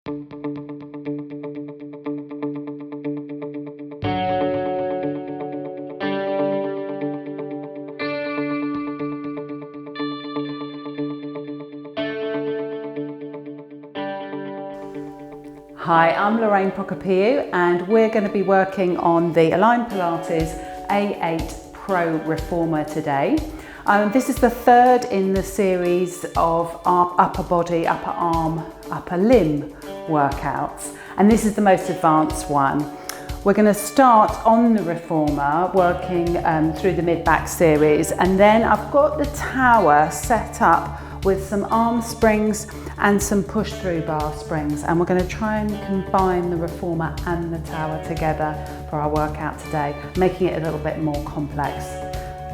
Hi, I'm Loraine Prokopiou and we're going to be working on the Align-Pilates A8-Pro Reformer today. This is the third in the series of our upper body, upper arm, upper limb workouts, and this is the most advanced one. We're going to start on the reformer working through the mid-back series, and then I've got the tower set up with some arm springs and some push-through bar springs, and we're going to try and combine the reformer and the tower together for our workout today, making it a little bit more complex.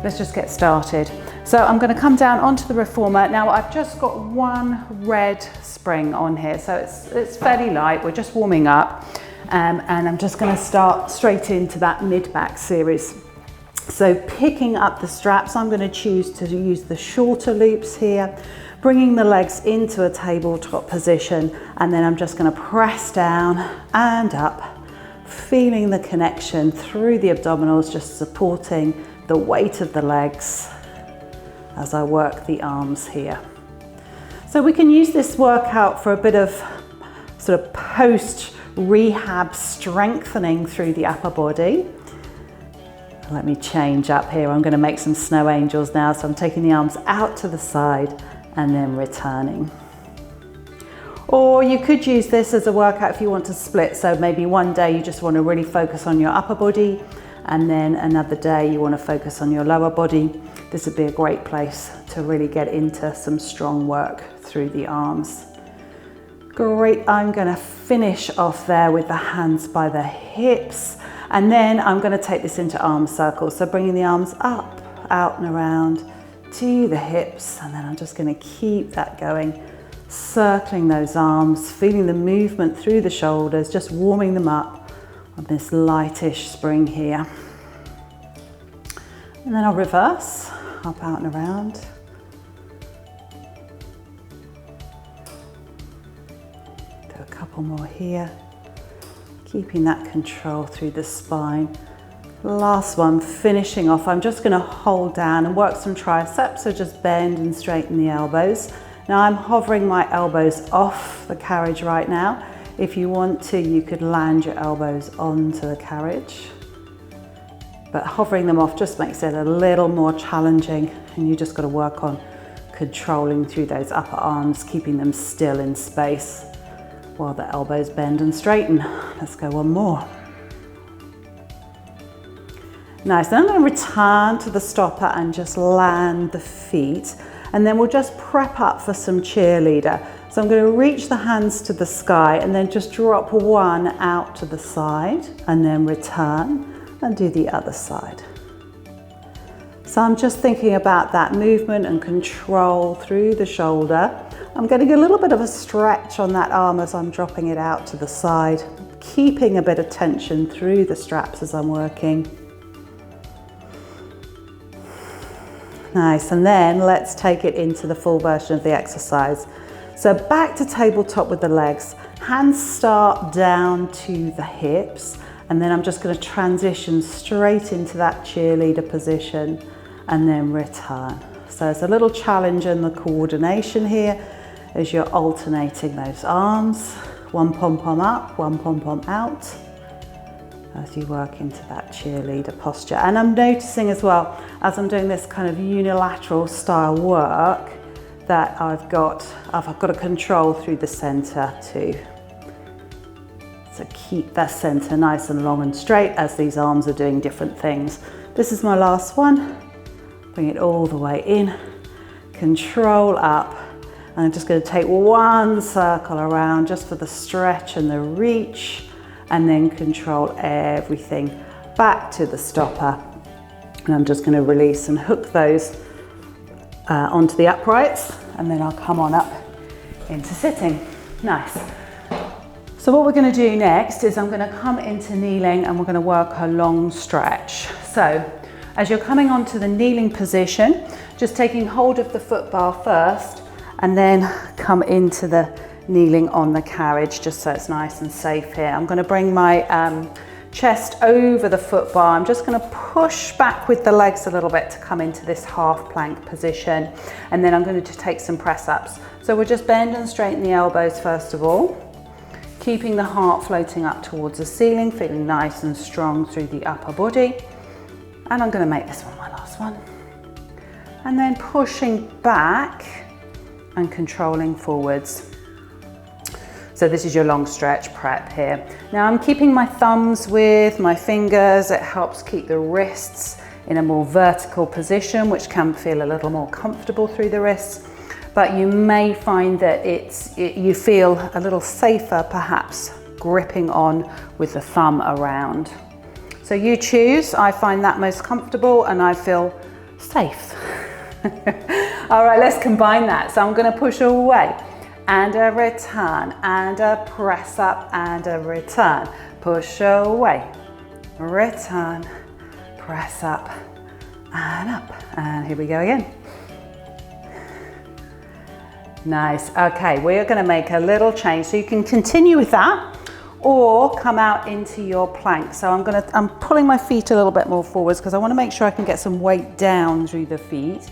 Let's just get started. So I'm going to come down onto the reformer. Now I've just got one red spring on here, so it's fairly light. We're just warming up, and I'm just going to start straight into that mid-back series. So picking up the straps, I'm going to choose to use the shorter loops here, bringing the legs into a tabletop position, and then I'm just going to press down and up, feeling the connection through the abdominals, just supporting the weight of the legs as I work the arms here. So we can use this workout for a bit of sort of post-rehab strengthening through the upper body. Let me change up here. I'm going to make some snow angels now, so I'm taking the arms out to the side and then returning. Or you could use this as a workout if you want to split, so maybe one day you just want to really focus on your upper body, and then another day you want to focus on your lower body. This would be a great place to really get into some strong work through the arms. Great, I'm going to finish off there with the hands by the hips, and then I'm going to take this into arm circles, so bringing the arms up, out and around to the hips, and then I'm just going to keep that going, circling those arms, feeling the movement through the shoulders, just warming them up on this lightish spring here. And then I'll reverse, up, out and around. Do a couple more here, keeping that control through the spine. Last one, finishing off, I'm just going to hold down and work some triceps, so just bend and straighten the elbows. Now I'm hovering my elbows off the carriage right now. If you want to, you could land your elbows onto the carriage, but hovering them off just makes it a little more challenging, and you just got to work on controlling through those upper arms, keeping them still in space while the elbows bend and straighten. Let's go one more. Nice, then I'm going to return to the stopper and just land the feet, and then we'll just prep up for some cheerleader. So I'm going to reach the hands to the sky and then just drop one out to the side, and then return and do the other side. So I'm just thinking about that movement and control through the shoulder. I'm getting a little bit of a stretch on that arm as I'm dropping it out to the side, keeping a bit of tension through the straps as I'm working. Nice, and then let's take it into the full version of the exercise. So back to tabletop with the legs, hands start down to the hips, and then I'm just going to transition straight into that cheerleader position and then return. So it's a little challenge in the coordination here as you're alternating those arms, one pom-pom up, one pom-pom out, as you work into that cheerleader posture. And I'm noticing as well, as I'm doing this kind of unilateral style work, that I've got a control through the center too. So keep that center nice and long and straight as these arms are doing different things. This is my last one. Bring it all the way in, control up. And I'm just going to take one circle around just for the stretch and the reach, and then control everything back to the stopper. And I'm just going to release and hook those onto the uprights, and then I'll come on up into sitting. Nice. So what we're going to do next is I'm going to come into kneeling, and we're going to work a long stretch. So as you're coming onto the kneeling position, just taking hold of the foot bar first, and then come into the kneeling on the carriage just so it's nice and safe here. I'm going to bring my chest over the foot bar. I'm just going to push back with the legs a little bit to come into this half plank position, and then I'm going to take some press ups. So we'll just bend and straighten the elbows first of all, keeping the heart floating up towards the ceiling, feeling nice and strong through the upper body. And I'm going to make this one my last one. And then pushing back and controlling forwards. So this is your long stretch prep here. Now I'm keeping my thumbs with my fingers. It helps keep the wrists in a more vertical position, which can feel a little more comfortable through the wrists. But you may find that you feel a little safer perhaps gripping on with the thumb around. So you choose. I find that most comfortable and I feel safe. All right, let's combine that. So I'm going to push away and a return and a press up and a return. Push away, return, press up and up. And here we go again. Nice. Okay, we're going to make a little change. So you can continue with that or come out into your plank. So I'm pulling my feet a little bit more forwards because I want to make sure I can get some weight down through the feet.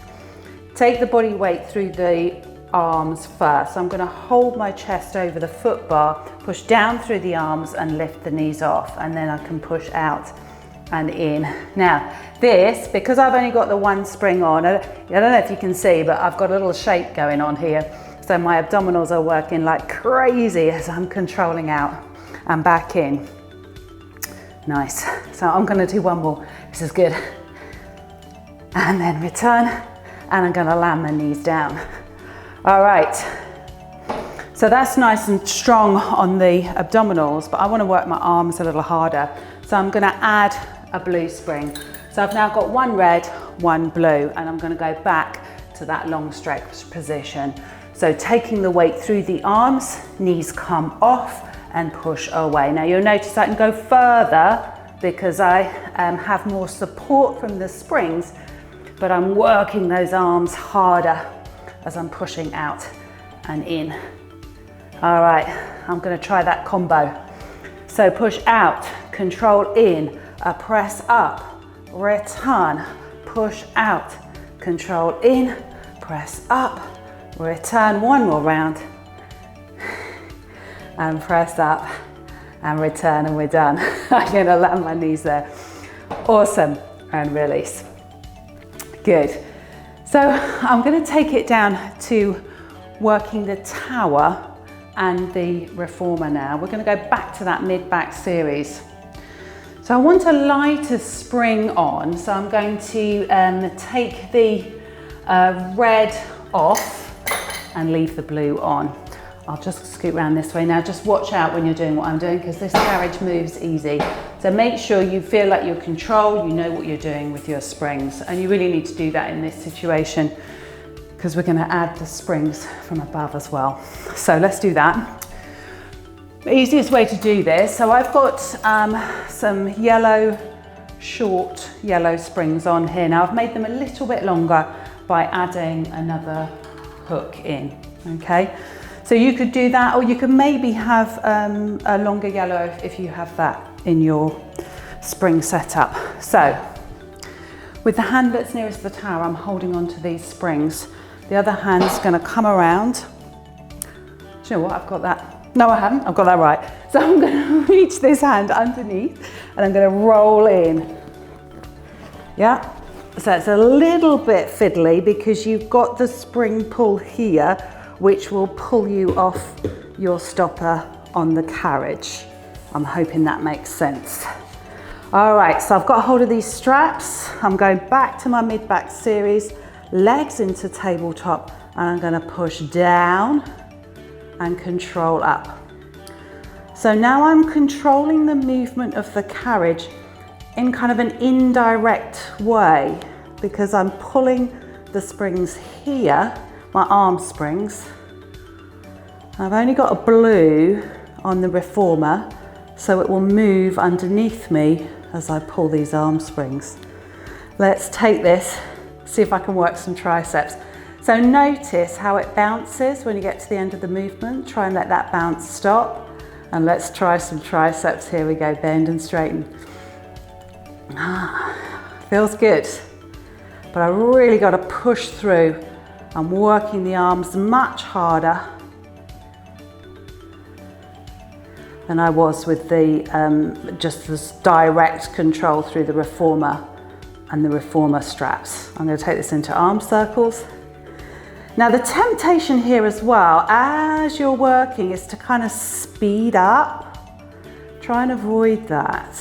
Take the body weight through the arms first. So I'm going to hold my chest over the foot bar, push down through the arms and lift the knees off, and then I can push out and in. Now this, because I've only got the one spring on, I don't know if you can see, but I've got a little shake going on here. So my abdominals are working like crazy as I'm controlling out and back in. Nice. So I'm going to do one more. This is good. And then return, and I'm going to land my knees down. All right. So that's nice and strong on the abdominals, but I want to work my arms a little harder. So I'm going to add a blue spring. So I've now got one red, one blue, and I'm going to go back to that long stretch position. So taking the weight through the arms, knees come off and push away. Now you'll notice I can go further because I have more support from the springs, but I'm working those arms harder as I'm pushing out and in. All right, I'm going to try that combo. So push out, control in, a press up, return, push out, control in, press up, return, one more round, and press up and return, and we're done. I'm going to land my knees there. Awesome, and release. Good. So I'm going to take it down to working the tower and the reformer now. We're going to go back to that mid-back series. So I want a lighter spring on, so I'm going to take the red off and leave the blue on. I'll just scoot around this way now. Just watch out when you're doing what I'm doing because this carriage moves easy. So make sure you feel like you're in control, you know what you're doing with your springs, and you really need to do that in this situation because we're going to add the springs from above as well. So let's do that. The easiest way to do this, so I've got some yellow, short yellow springs on here. Now I've made them a little bit longer by adding another hook in, okay? So you could do that, or you could maybe have a longer yellow if you have that in your spring setup. So with the hand that's nearest the tower, I'm holding on to these springs. The other hand's going to come around. Do you know what? I've got that. No, I haven't. I've got that right. So I'm going to reach this hand underneath and I'm going to roll in. Yeah. So it's a little bit fiddly because you've got the spring pull here, which will pull you off your stopper on the carriage. I'm hoping that makes sense. All right, so I've got hold of these straps. I'm going back to my mid-back series, legs into tabletop, and I'm going to push down and control up. So now I'm controlling the movement of the carriage in kind of an indirect way because I'm pulling the springs here, my arm springs. I've only got a blue on the reformer, so it will move underneath me as I pull these arm springs. Let's take this, see if I can work some triceps. So notice how it bounces when you get to the end of the movement. Try and let that bounce stop. And let's try some triceps. Here we go, bend and straighten. Feels good. But I really got to push through. I'm working the arms much harder than I was with the just this direct control through the reformer and the reformer straps. I'm going to take this into arm circles. Now the temptation here as well, as you're working, is to kind of speed up. Try and avoid that.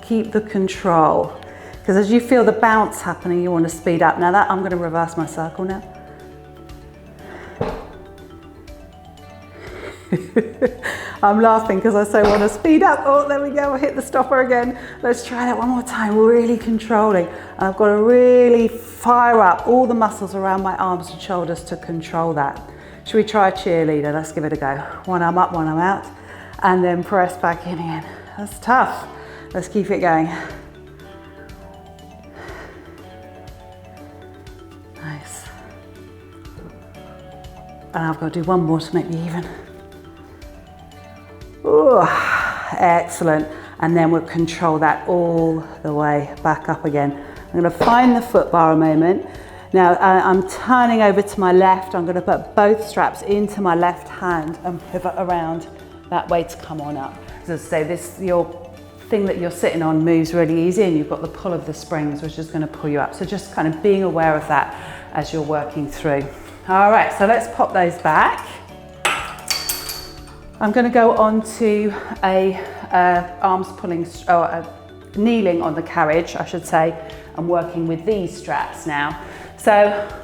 Keep the control. Because as you feel the bounce happening, you want to speed up. Now that, I'm going to reverse my circle now. I'm laughing because I so want to speed up. Oh, there we go, I hit the stopper again. Let's try that one more time, really controlling. And I've got to really fire up all the muscles around my arms and shoulders to control that. Should we try a cheerleader? Let's give it a go. One arm up, one arm out, and then press back in again. That's tough. Let's keep it going. Nice. And I've got to do one more to make me even. Ooh, excellent. And then we'll control that all the way back up again. I'm going to find the foot bar a moment. Now I'm turning over to my left. I'm going to put both straps into my left hand and pivot around that way to come on up. As I say, your thing that you're sitting on moves really easy, and you've got the pull of the springs, which is going to pull you up. So just kind of being aware of that as you're working through. All right, so let's pop those back. I'm going to go on to arms pulling, kneeling on the carriage, I should say. I'm working with these straps now. So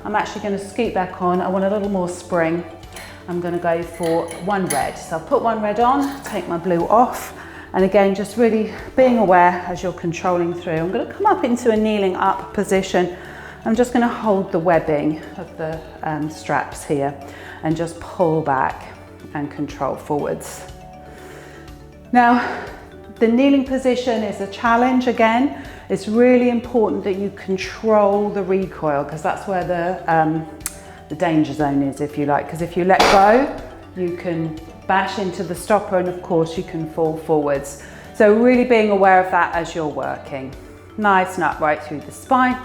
I'm actually going to scoot back on. I want a little more spring. I'm going to go for one red. So I'll put one red on, take my blue off. And again, just really being aware as you're controlling through. I'm going to come up into a kneeling up position. I'm just going to hold the webbing of the straps here and just pull back and control forwards. Now, the kneeling position is a challenge again. It's really important that you control the recoil, because that's where the danger zone is, if you like. Because if you let go, you can bash into the stopper, and of course you can fall forwards. So really being aware of that as you're working. Nice and upright through the spine,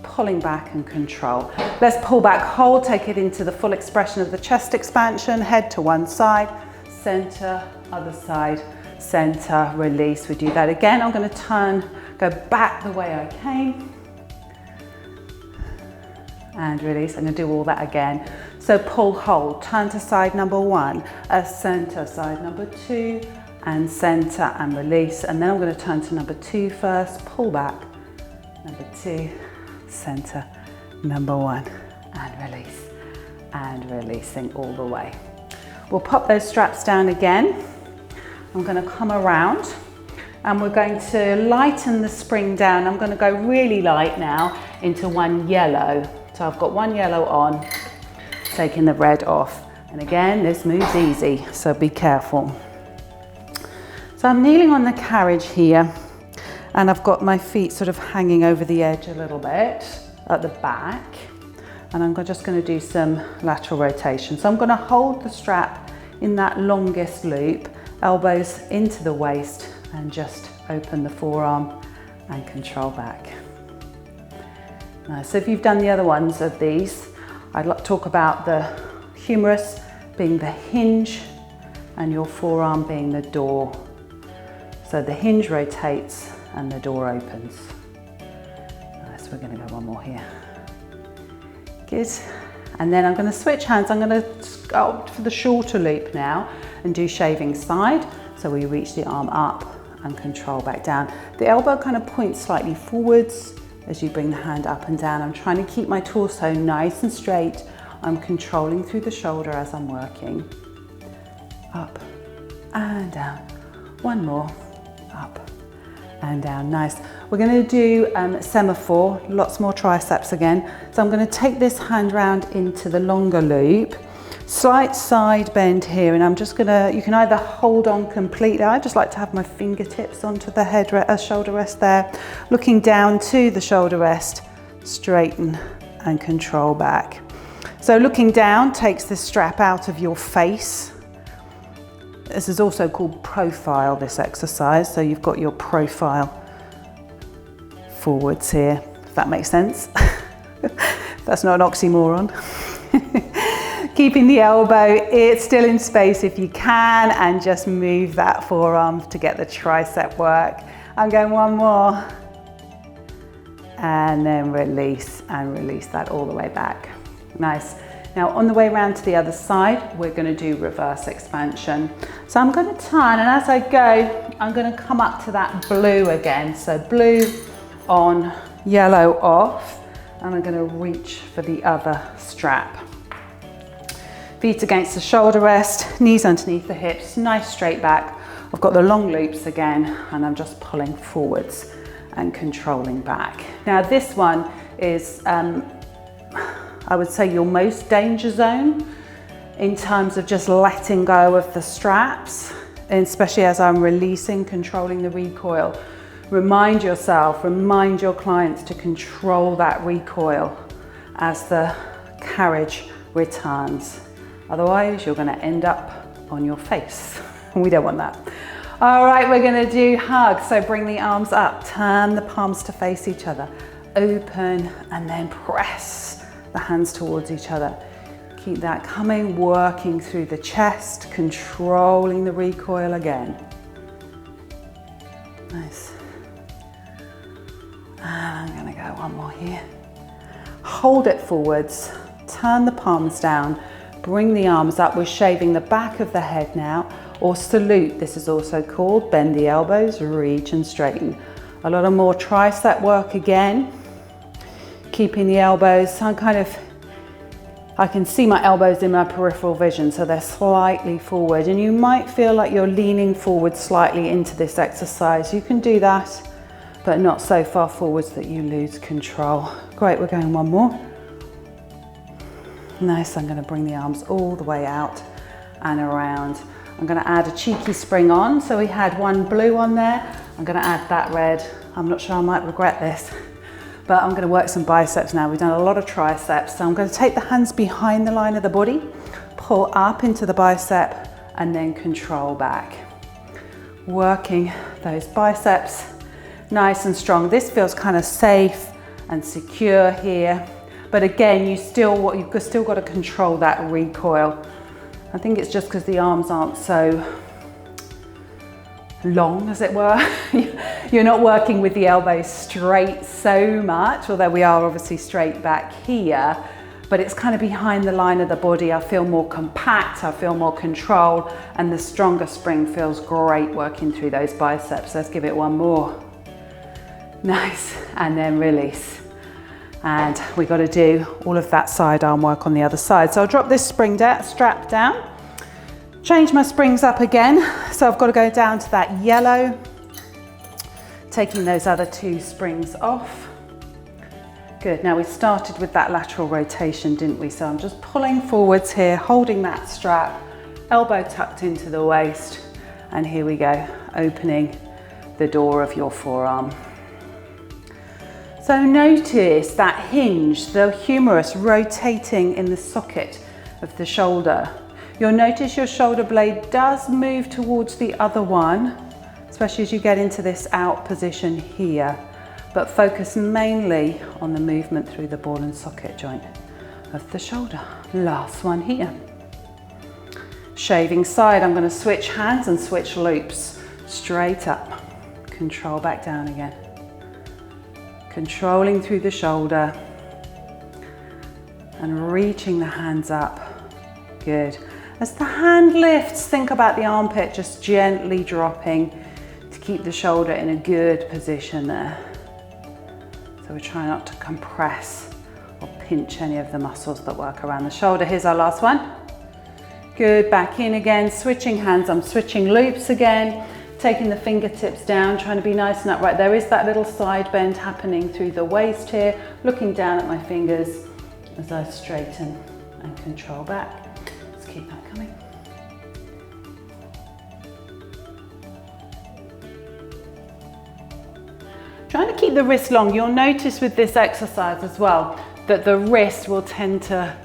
pulling back and control. Let's pull back, hold, take it into the full expression of the chest expansion, head to one side, center, other side, center, release. We do that again. I'm going to turn, go back the way I came, and release. I'm going to do all that again. So pull, hold, turn to side number one, center, side number two, and center and release. And then I'm going to turn to number two first, pull back, number two, center, number one, and release, and releasing all the way. We'll pop those straps down again. I'm going to come around and we're going to lighten the spring down. I'm going to go really light now into one yellow. So I've got one yellow on, taking the red off. And again, this moves easy, so be careful. So I'm kneeling on the carriage here, and I've got my feet sort of hanging over the edge a little bit at the back. And I'm just going to do some lateral rotation. So I'm going to hold the strap in that longest loop, elbows into the waist, and just open the forearm and control back. So if you've done the other ones of these, I'd like to talk about the humerus being the hinge and your forearm being the door. So the hinge rotates and the door opens. So we're going to go one more here. Good. And then I'm going to switch hands. I'm going to opt for the shorter loop now and do shaving side. So we reach the arm up and control back down. The elbow kind of points slightly forwards as you bring the hand up and down. I'm trying to keep my torso nice and straight. I'm controlling through the shoulder as I'm working. Up and down. One more. Up and down. Nice. We're going to do semaphore, lots more triceps again. So I'm going to take this hand round into the longer loop. Slight side bend here, and I'm just going to, you can either hold on completely. I just like to have my fingertips onto the shoulder rest there. Looking down to the shoulder rest, straighten and control back. So looking down takes the strap out of your face. This is also called profile, this exercise. So you've got your profile forwards here, if that makes sense. That's not an oxymoron. Keeping the elbow, it's still in space if you can, and just move that forearm to get the tricep work. I'm going one more. And then release, and release that all the way back. Nice. Now on the way around to the other side, we're going to do reverse expansion. So I'm going to turn, and as I go, I'm going to come up to that blue again. So blue on, yellow off, and I'm going to reach for the other strap. Feet against the shoulder rest, knees underneath the hips, nice straight back. I've got the long loops again, and I'm just pulling forwards and controlling back. Now this one is, I would say, your most danger zone in terms of just letting go of the straps, and especially as I'm releasing, controlling the recoil. Remind yourself, remind your clients to control that recoil as the carriage returns. Otherwise, you're going to end up on your face. We don't want that. All right, we're going to do hug. So bring the arms up, turn the palms to face each other, open, and then press the hands towards each other. Keep that coming, working through the chest, controlling the recoil again. Nice. And I'm going to go one more here. Hold it forwards, turn the palms down, bring the arms up. We're shaving the back of the head now, or salute, this is also called. Bend the elbows, reach and straighten. A lot of more tricep work again. Keeping the elbows, I can see my elbows in my peripheral vision, so they're slightly forward, and you might feel like you're leaning forward slightly into this exercise. You can do that, but not so far forwards that you lose control. Great, we're going one more. Nice, I'm going to bring the arms all the way out and around. I'm going to add a cheeky spring on. So we had one blue on there. I'm going to add that red. I'm not sure, I might regret this, but I'm going to work some biceps now. We've done a lot of triceps. So I'm going to take the hands behind the line of the body, pull up into the bicep, and then control back. Working those biceps nice and strong. This feels kind of safe and secure here. But again, you've still got to control that recoil. I think it's just because the arms aren't so long, as it were. You're not working with the elbows straight so much, although we are obviously straight back here, but it's kind of behind the line of the body. I feel more compact, I feel more control, and the stronger spring feels great working through those biceps. Let's give it one more. Nice, and then release. And we've got to do all of that side arm work on the other side. So I'll drop this strap down, change my springs up again. So I've got to go down to that yellow, taking those other two springs off. Good, now we started with that lateral rotation, didn't we? So I'm just pulling forwards here, holding that strap, elbow tucked into the waist. And here we go, opening the door of your forearm. So notice that hinge, the humerus rotating in the socket of the shoulder. You'll notice your shoulder blade does move towards the other one, especially as you get into this out position here, but focus mainly on the movement through the ball and socket joint of the shoulder. Last one here. Shaving side, I'm going to switch hands and switch loops. Straight up, control back down again. Controlling through the shoulder and reaching the hands up. Good. As the hand lifts, think about the armpit just gently dropping to keep the shoulder in a good position there. So we try not to compress or pinch any of the muscles that work around the shoulder. Here's our last one. Good, back in again, switching hands. I'm switching loops again. Taking the fingertips down, trying to be nice and upright. There is that little side bend happening through the waist here, looking down at my fingers as I straighten and control back. Let's keep that coming. Trying to keep the wrist long. You'll notice with this exercise as well that the wrist will tend to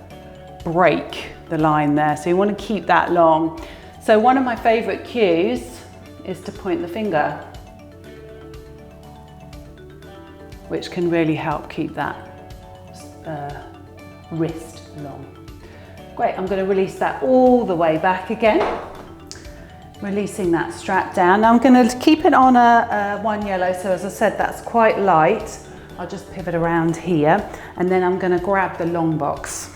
break the line there. So you want to keep that long. So one of my favorite cues is to point the finger, which can really help keep that wrist long. Great, I'm going to release that all the way back again. Releasing that strap down. Now I'm going to keep it on a 1 yellow, so as I said, that's quite light. I'll just pivot around here, and then I'm going to grab the long box.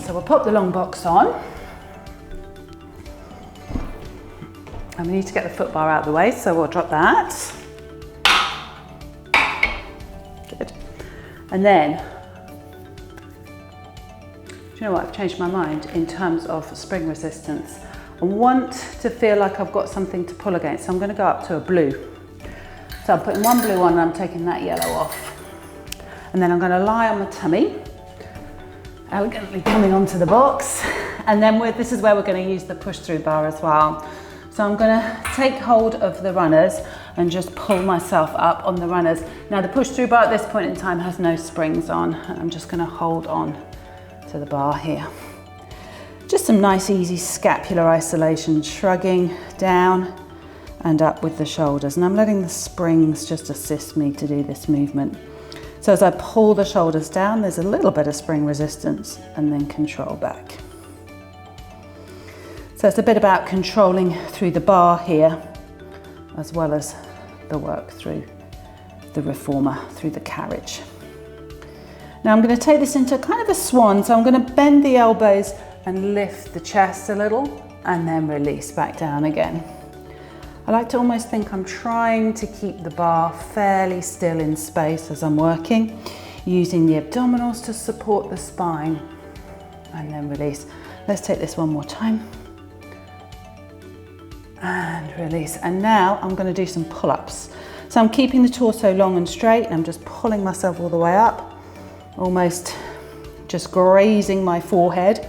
So we'll pop the long box on. And we need to get the foot bar out of the way, so we'll drop that. Good. And then, do you know what, I've changed my mind in terms of spring resistance. I want to feel like I've got something to pull against, so I'm going to go up to a blue. So I'm putting one blue on and I'm taking that yellow off. And then I'm going to lie on my tummy, elegantly coming onto the box. And then this is where we're going to use the push-through bar as well. So I'm going to take hold of the runners and just pull myself up on the runners. Now the push-through bar at this point in time has no springs on. I'm just going to hold on to the bar here. Just some nice easy scapular isolation, shrugging down and up with the shoulders. And I'm letting the springs just assist me to do this movement. So as I pull the shoulders down, there's a little bit of spring resistance and then control back. So it's a bit about controlling through the bar here, as well as the work through the reformer, through the carriage. Now I'm going to take this into kind of a swan, so I'm going to bend the elbows and lift the chest a little, and then release back down again. I like to almost think I'm trying to keep the bar fairly still in space as I'm working, using the abdominals to support the spine, and then release. Let's take this one more time. And release. And now I'm going to do some pull-ups. So I'm keeping the torso long and straight, and I'm just pulling myself all the way up, almost just grazing my forehead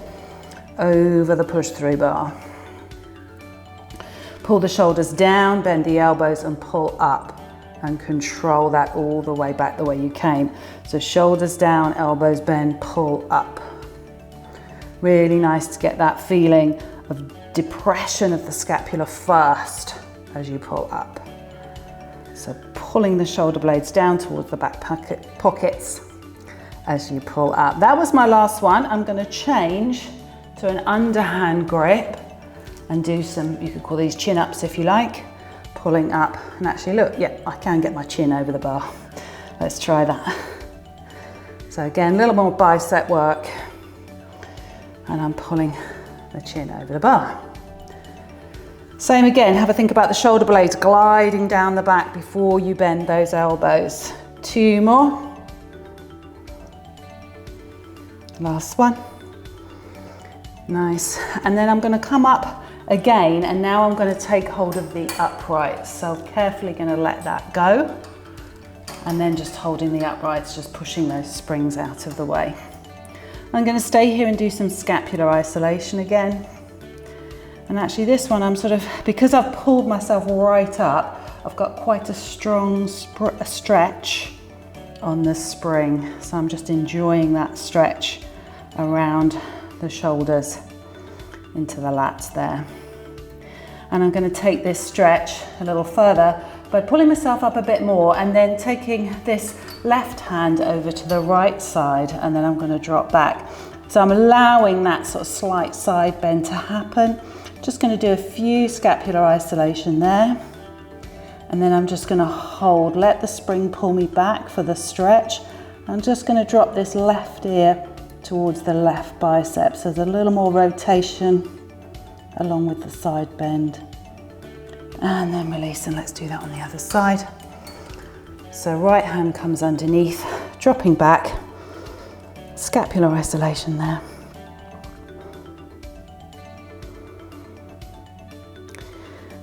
over the push-through bar. Pull the shoulders down, bend the elbows and pull up, and control that all the way back the way you came. So shoulders down, elbows bend, pull up. Really nice to get that feeling of depression of the scapula first as you pull up. So pulling the shoulder blades down towards the back pockets as you pull up. That was my last one. I'm going to change to an underhand grip and do some, you could call these chin ups if you like, pulling up. And actually look, yeah, I can get my chin over the bar. Let's try that. So again, a little more bicep work, and I'm pulling the chin over the bar. Same again, have a think about the shoulder blades gliding down the back before you bend those elbows. 2 more. Last one. Nice. And then I'm going to come up again, and now I'm going to take hold of the uprights. So carefully going to let that go, and then just holding the uprights, just pushing those springs out of the way. I'm going to stay here and do some scapular isolation again. And actually this one, I'm sort of, because I've pulled myself right up, I've got quite a strong stretch on the spring. So I'm just enjoying that stretch around the shoulders into the lats there. And I'm going to take this stretch a little further by pulling myself up a bit more, and then taking this left hand over to the right side, and then I'm going to drop back. So I'm allowing that sort of slight side bend to happen. Just going to do a few scapular isolation there, and then I'm just going to hold, let the spring pull me back for the stretch. I'm just going to drop this left ear towards the left bicep, so there's a little more rotation along with the side bend, and then release. And let's do that on the other side. So right hand comes underneath, dropping back, scapular isolation there.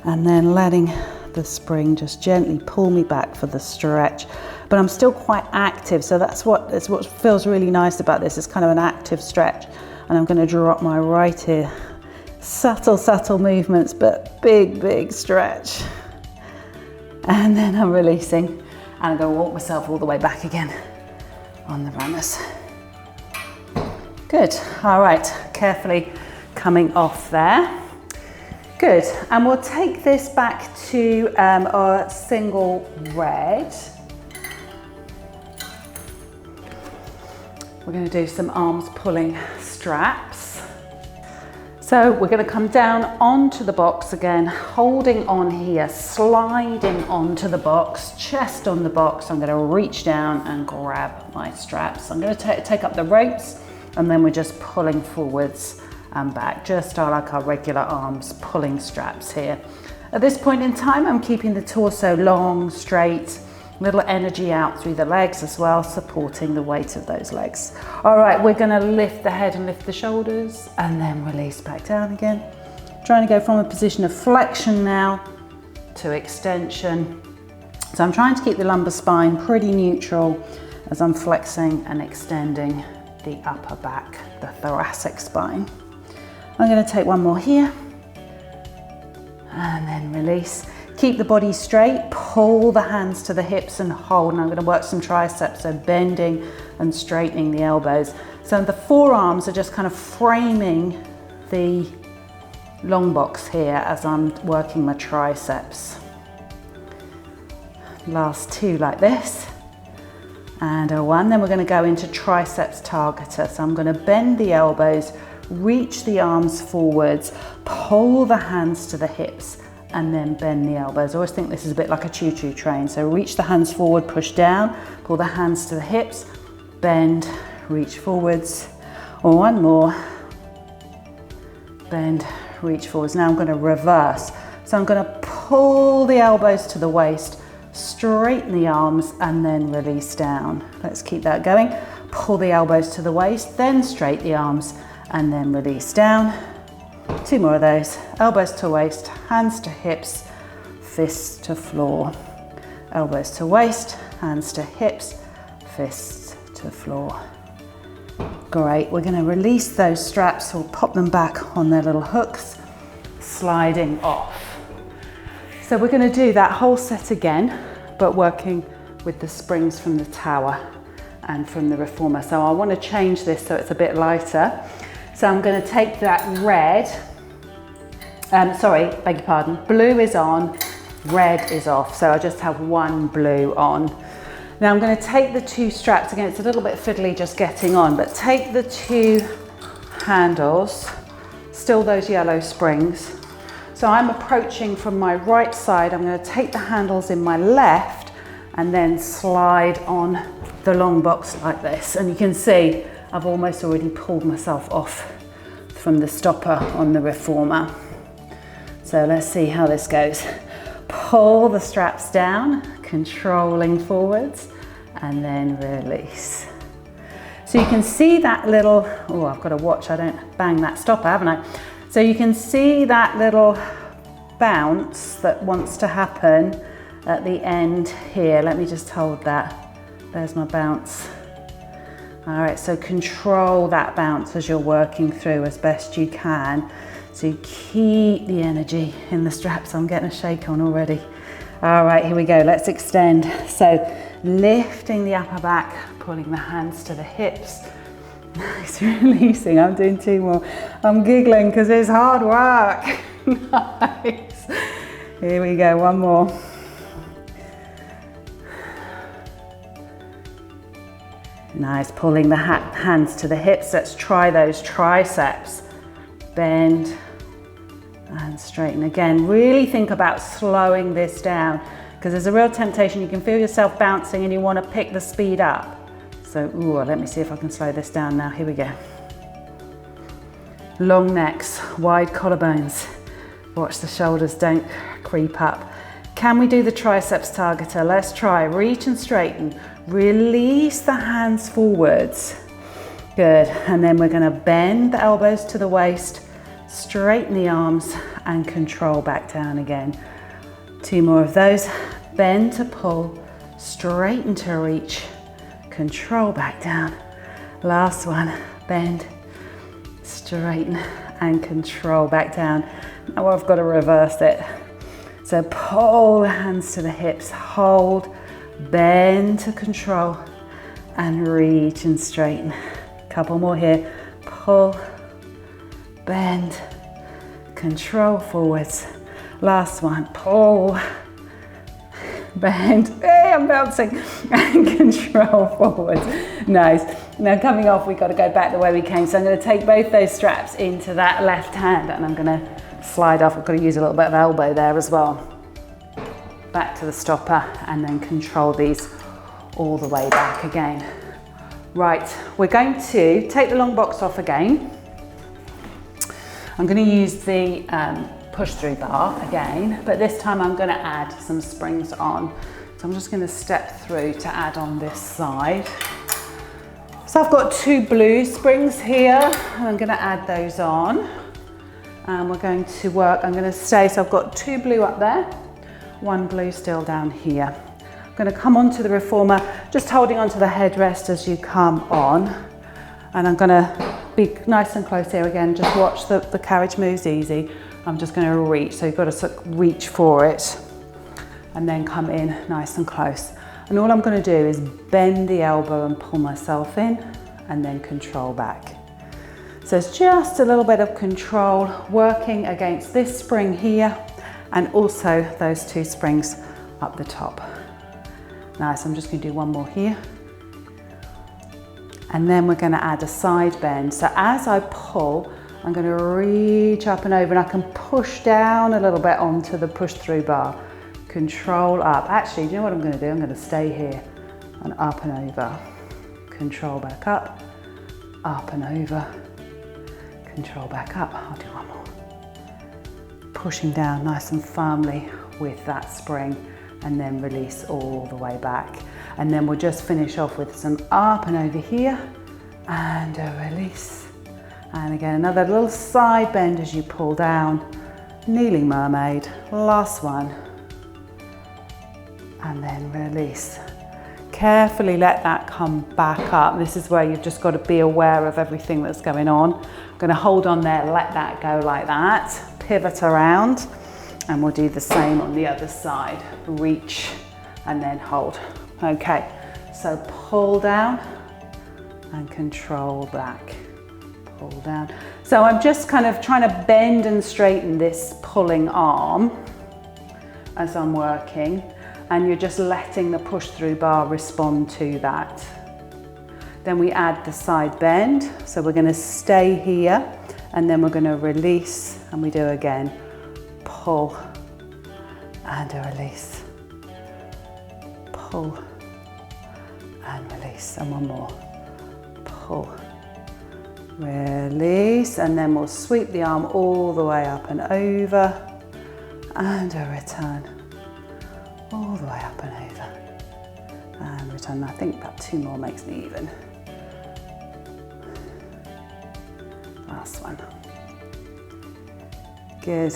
And then letting the spring just gently pull me back for the stretch. But I'm still quite active, so that's what feels really nice about this. It's kind of an active stretch. And I'm going to drop my right ear. Subtle movements, but big stretch. And then I'm releasing, and I'm going to walk myself all the way back again on the runners. Good, all right, carefully coming off there. Good, and we'll take this back to our single red. We're going to do some arms pulling straps. So we're going to come down onto the box again, holding on here, sliding onto the box, chest on the box. I'm going to reach down and grab my straps. I'm going to take up the ropes, and then we're just pulling forwards and back, just like our regular arms pulling straps here. At this point in time, I'm keeping the torso long, straight, little energy out through the legs as well, supporting the weight of those legs. All right, we're going to lift the head and lift the shoulders and then release back down again. Trying to go from a position of flexion now to extension. So I'm trying to keep the lumbar spine pretty neutral as I'm flexing and extending the upper back, the thoracic spine. I'm going to take one more here and then release. Keep the body straight, pull the hands to the hips and hold. And I'm going to work some triceps, so bending and straightening the elbows. So the forearms are just kind of framing the long box here as I'm working my triceps. Last two like this. And a one. Then we're going to go into triceps targeter. So I'm going to bend the elbows, reach the arms forwards, pull the hands to the hips, and then bend the elbows. I always think this is a bit like a choo-choo train. So reach the hands forward, push down, pull the hands to the hips, bend, reach forwards. Or one more, bend, reach forwards. Now I'm going to reverse. So I'm going to pull the elbows to the waist, straighten the arms, and then release down. Let's keep that going. Pull the elbows to the waist, then straighten the arms, and then release down. Two more of those. Elbows to waist, hands to hips, fists to floor. Elbows to waist, hands to hips, fists to floor. Great, we're going to release those straps. We'll pop them back on their little hooks, sliding off. So we're going to do that whole set again, but working with the springs from the tower and from the reformer. So I want to change this so it's a bit lighter. So I'm going to take that red, beg your pardon, blue is on, red is off. So I just have one blue on. Now I'm going to take the two straps, again it's a little bit fiddly just getting on, but take the two handles, still those yellow springs. So I'm approaching from my right side, I'm going to take the handles in my left and then slide on the long box like this. And you can see I've almost already pulled myself off from the stopper on the reformer. So let's see how this goes. Pull the straps down, controlling forwards, and then release. So you can see that little, oh, I've got to watch I don't bang that stopper, haven't I? So you can see that little bounce that wants to happen at the end here. Let me just hold that. There's my bounce. All right, so control that bounce as you're working through as best you can. So you keep the energy in the straps. I'm getting a shake on already. All right, here we go. Let's extend. So lifting the upper back, pulling the hands to the hips. Nice, releasing. I'm doing two more. I'm giggling because it's hard work. Nice. Here we go, one more. Nice, pulling the hands to the hips. Let's try those triceps. Bend and straighten. Again, really think about slowing this down because there's a real temptation. You can feel yourself bouncing and you want to pick the speed up. So, ooh, let me see if I can slow this down now. Here we go. Long necks, wide collarbones. Watch the shoulders don't creep up. Can we do the triceps targeter? Let's try. Reach and straighten. Release the hands forwards. Good. And then we're going to bend the elbows to the waist, straighten the arms, and control back down again. Two more of those. Bend to pull, straighten to reach, control back down. Last one. Bend, straighten, and control back down. Now I've got to reverse it. So pull the hands to the hips, hold, bend to control, and reach and straighten. Couple more here. pull, bend, control forwards. Last one, pull, bend, hey, I'm bouncing, and control forwards. Nice. Now coming off, we've got to go back the way we came. So I'm going to take both those straps into that left hand and I'm going to slide off. I've got to use a little bit of elbow there as well. Back to the stopper and then control these all the way back again. Right, we're going to take the long box off again. I'm going to use the push through bar again, but this time I'm going to add some springs on. So I'm just going to step through to add on this side. So I've got 2 blue springs here and I'm going to add those on. And we're going to work, I'm going to stay, so I've got 2 blue up there, 1 blue still down here. I'm going to come onto the reformer, just holding onto the headrest as you come on. And I'm going to be nice and close here again, just watch the carriage moves easy. I'm just going to reach, so you've got to reach for it and then come in nice and close. And all I'm going to do is bend the elbow and pull myself in and then control back. So it's just a little bit of control, working against this spring here and also those 2 springs up the top. Nice, I'm just going to do 1 more here. And then we're going to add a side bend. So as I pull, I'm going to reach up and over and I can push down a little bit onto the push through bar. Control up. Actually, do you know what I'm going to do? I'm going to stay here and up and over. Control back up and over. Control back up. I'll do 1 more. Pushing down nice and firmly with that spring and then release all the way back. And then we'll just finish off with some up and over here and a release. And again, another little side bend as you pull down. Kneeling mermaid, last one. And then release. Carefully let that come back up. This is where you've just got to be aware of everything that's going on. I'm going to hold on there, let that go like that. Pivot around and we'll do the same on the other side. Reach and then hold. Okay, so pull down and control back. Pull down. So I'm just kind of trying to bend and straighten this pulling arm as I'm working, and you're just letting the push through bar respond to that. Then we add the side bend. So we're going to stay here and then we're going to release and we do again. Pull and a release. Pull and release. And 1 more. Pull. Release, and then we'll sweep the arm all the way up and over and a return all the way up and over and return. I think about 2 more makes me even. Last one. Good.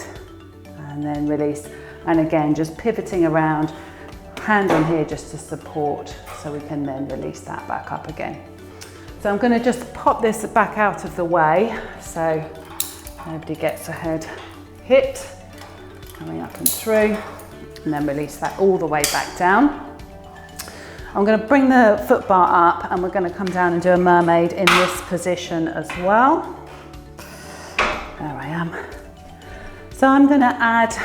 And then release, and again just pivoting around, hand on here just to support so we can then release that back up again. So I'm going to just pop this back out of the way so nobody gets a head hit. Coming up and through, and then release that all the way back down. I'm going to bring the foot bar up and we're going to come down and do a mermaid in this position as well. There I am. So I'm going to add,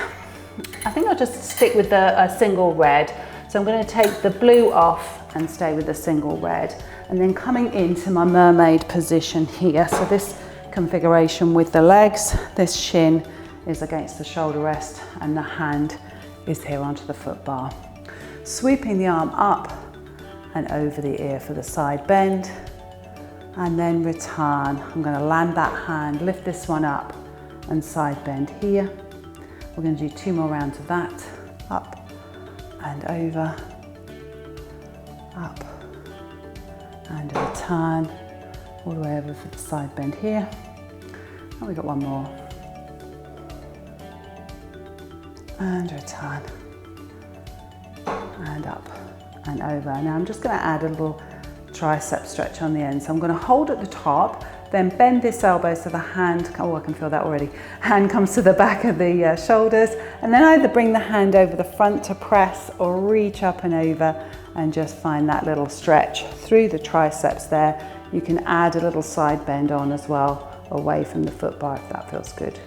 I think I'll just stick with a single red. So I'm going to take the blue off and stay with a single red. And then coming into my mermaid position here. So this configuration with the legs, this shin is against the shoulder rest and the hand is here onto the foot bar. Sweeping the arm up and over the ear for the side bend and then return. I'm going to land that hand, lift this one up and side bend here. We're going to do 2 more rounds of that. Up and over, up and a return all the way over for the side bend here. And we've got 1 more. And return. And up and over. Now I'm just going to add a little tricep stretch on the end. So I'm going to hold at the top, then bend this elbow so the hand, oh I can feel that already, hand comes to the back of the shoulders, and then either bring the hand over the front to press or reach up and over and just find that little stretch through the triceps there. You can add a little side bend on as well, away from the foot bar if that feels good.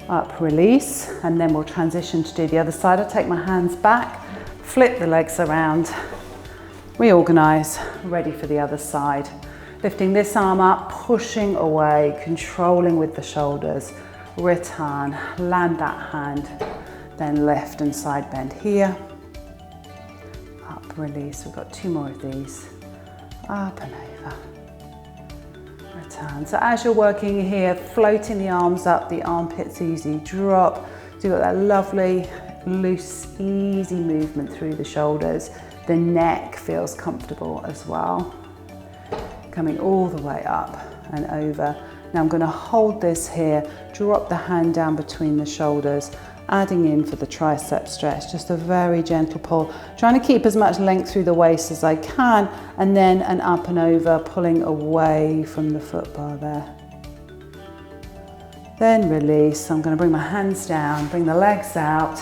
Up, release, and then we'll transition to do the other side. I'll take my hands back, flip the legs around, reorganize, ready for the other side. Lifting this arm up, pushing away, controlling with the shoulders, return, land that hand, then lift and side bend here. Up, release, we've got 2 more of these. Up and over. Return. So as you're working here, floating the arms up, the armpits easy drop. So you've got that lovely, loose, easy movement through the shoulders. The neck feels comfortable as well. Coming all the way up and over. Now I'm going to hold this here, drop the hand down between the shoulders, adding in for the tricep stretch, just a very gentle pull, trying to keep as much length through the waist as I can, and then an up and over, pulling away from the foot bar there. Then release. I'm going to bring my hands down, bring the legs out,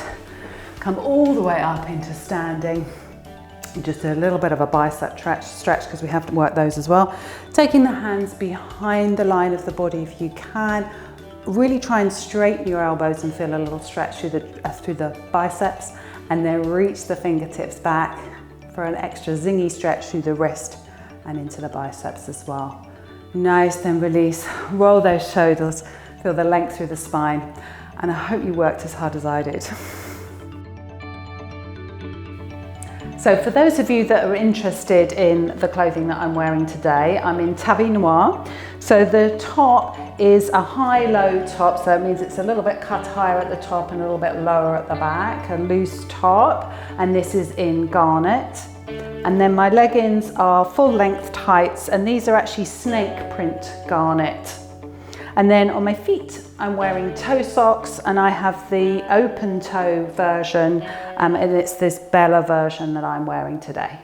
come all the way up into standing. Just a little bit of a bicep stretch because we have to work those as well. Taking the hands behind the line of the body if you can. Really try and straighten your elbows and feel a little stretch through the biceps, and then reach the fingertips back for an extra zingy stretch through the wrist and into the biceps as well. Nice, then release, roll those shoulders, feel the length through the spine, and I hope you worked as hard as I did. So for those of you that are interested in the clothing that I'm wearing today, I'm in Tabby Noir. So the top is a high-low top, so it means it's a little bit cut higher at the top and a little bit lower at the back, a loose top, and this is in garnet. And then my leggings are full-length tights, and these are actually snake print garnet. And then on my feet, I'm wearing toe socks, and I have the open toe version, and it's this Bella version that I'm wearing today.